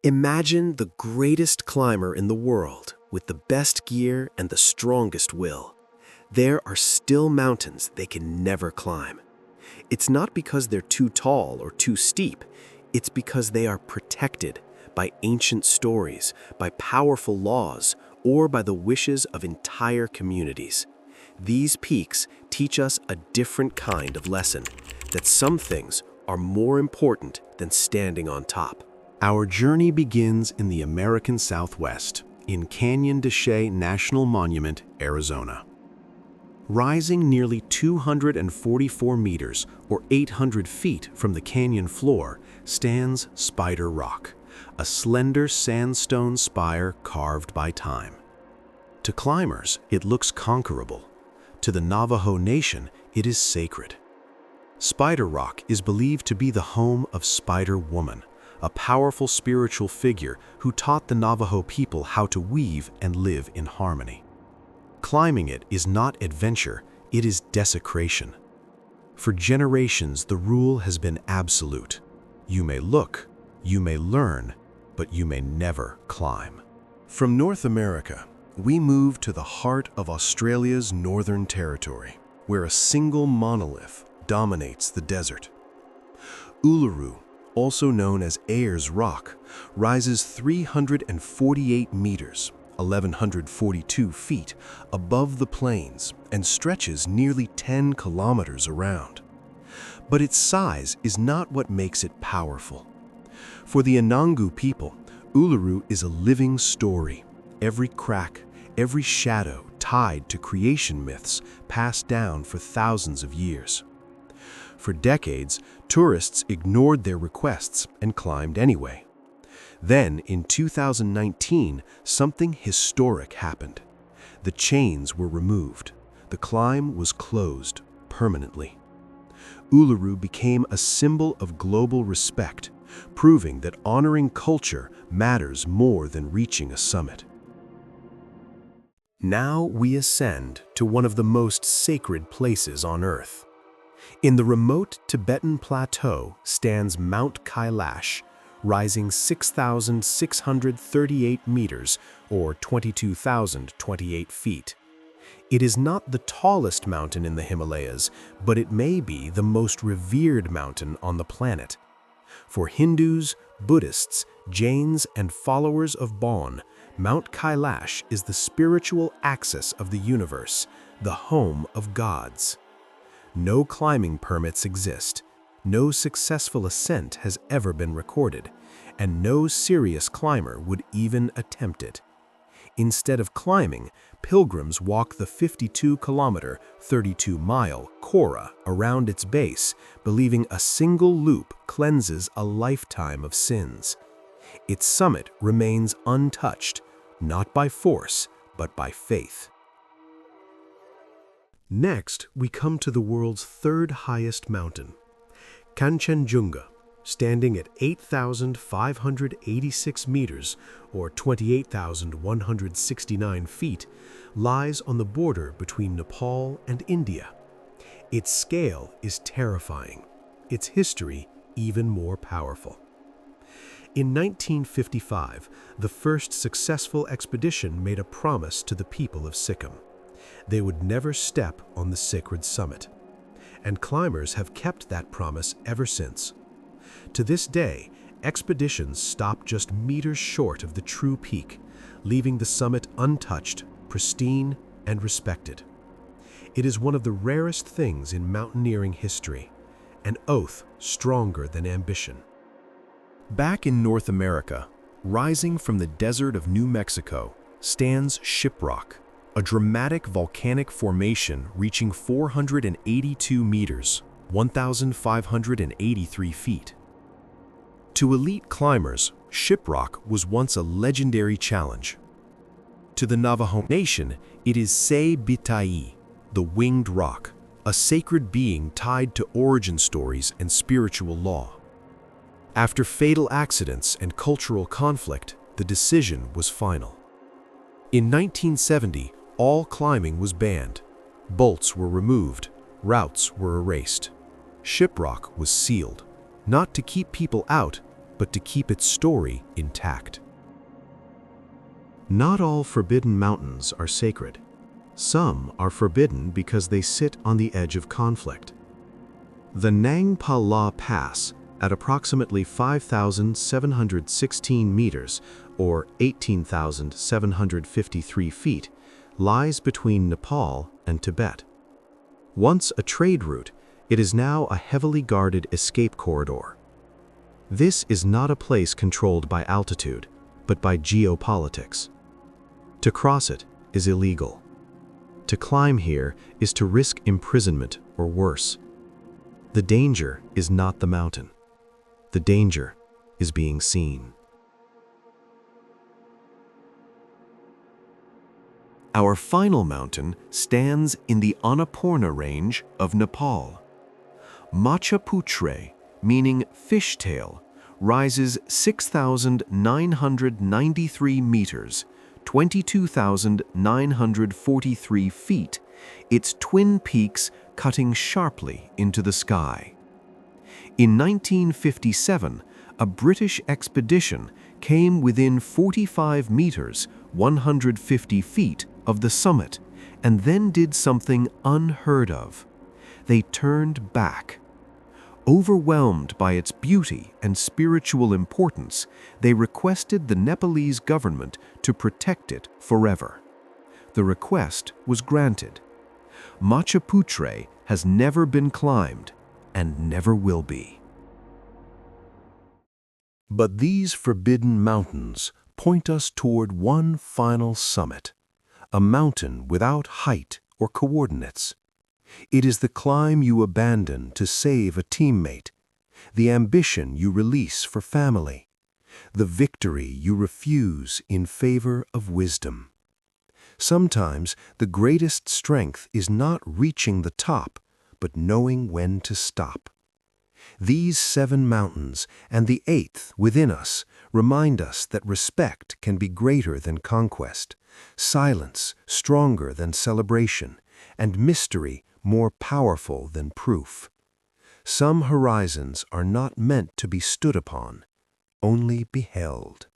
Imagine the greatest climber in the world with the best gear and the strongest will. There are still mountains they can never climb. It's not because they're too tall or too steep. It's because they are protected by ancient stories, by powerful laws, or by the wishes of entire communities. These peaks teach us a different kind of lesson, that some things are more important than standing on top. Our journey begins in the American Southwest, in Canyon de Chelly National Monument, Arizona. Rising nearly 244 meters, or 800 feet from the canyon floor, stands Spider Rock, a slender sandstone spire carved by time. To climbers, it looks conquerable. To the Navajo Nation, it is sacred. Spider Rock is believed to be the home of Spider Woman, a powerful spiritual figure who taught the Navajo people how to weave and live in harmony. Climbing it is not adventure, it is desecration. For generations, the rule has been absolute. You may look, you may learn, but you may never climb. From North America, we move to the heart of Australia's Northern Territory, where a single monolith dominates the desert. Uluru, also known as Ayers Rock, rises 348 meters, 1,142 feet, above the plains and stretches nearly 10 kilometers around. But its size is not what makes it powerful. For the Anangu people, Uluru is a living story, every crack, every shadow tied to creation myths passed down for thousands of years. For decades, tourists ignored their requests and climbed anyway. Then, in 2019, something historic happened. The chains were removed. The climb was closed permanently. Uluru became a symbol of global respect, proving that honoring culture matters more than reaching a summit. Now we ascend to one of the most sacred places on Earth. In the remote Tibetan plateau stands Mount Kailash, rising 6,638 meters, or 22,028 feet. It is not the tallest mountain in the Himalayas, but it may be the most revered mountain on the planet. For Hindus, Buddhists, Jains, and followers of Bon, Mount Kailash is the spiritual axis of the universe, the home of gods. No climbing permits exist, no successful ascent has ever been recorded, and no serious climber would even attempt it. Instead of climbing, pilgrims walk the 52-kilometer, 32-mile Kora around its base, believing a single loop cleanses a lifetime of sins. Its summit remains untouched, not by force, but by faith. Next, we come to the world's third highest mountain. Kanchenjunga, standing at 8,586 meters, or 28,169 feet, lies on the border between Nepal and India. Its scale is terrifying, its history even more powerful. In 1955, the first successful expedition made a promise to the people of Sikkim. They would never step on the sacred summit. And climbers have kept that promise ever since. To this day, expeditions stop just meters short of the true peak, leaving the summit untouched, pristine, and respected. It is one of the rarest things in mountaineering history, an oath stronger than ambition. Back in North America, rising from the desert of New Mexico, stands Shiprock, a dramatic volcanic formation reaching 482 meters, 1,583 feet. To elite climbers, Shiprock was once a legendary challenge. To the Navajo Nation, it is Se Bitai, the winged rock, a sacred being tied to origin stories and spiritual law. After fatal accidents and cultural conflict, the decision was final. In 1970, all climbing was banned. Bolts were removed, routes were erased. Shiprock was sealed, not to keep people out, but to keep its story intact. Not all forbidden mountains are sacred. Some are forbidden because they sit on the edge of conflict. The Nang Pa La Pass, at approximately 5,716 meters, or 18,753 feet, lies between Nepal and Tibet. Once a trade route, it is now a heavily guarded escape corridor. This is not a place controlled by altitude, but by geopolitics. To cross it is illegal. To climb here is to risk imprisonment or worse. The danger is not the mountain. The danger is being seen. Our final mountain stands in the Annapurna range of Nepal. Machaputre, meaning fishtail, rises 6,993 meters, 22,943 feet, its twin peaks cutting sharply into the sky. In 1957, a British expedition came within 45 meters, 150 feet of the summit, and then did something unheard of. They turned back. Overwhelmed by its beauty and spiritual importance, they requested the Nepalese government to protect it forever. The request was granted. Machaputre has never been climbed and never will be. But these forbidden mountains point us toward one final summit, a mountain without height or coordinates. It is the climb you abandon to save a teammate, the ambition you release for family, the victory you refuse in favor of wisdom. Sometimes the greatest strength is not reaching the top, but knowing when to stop. These 7 mountains and the 8th within us remind us that respect can be greater than conquest, silence stronger than celebration, and mystery more powerful than proof. Some horizons are not meant to be stood upon, only beheld.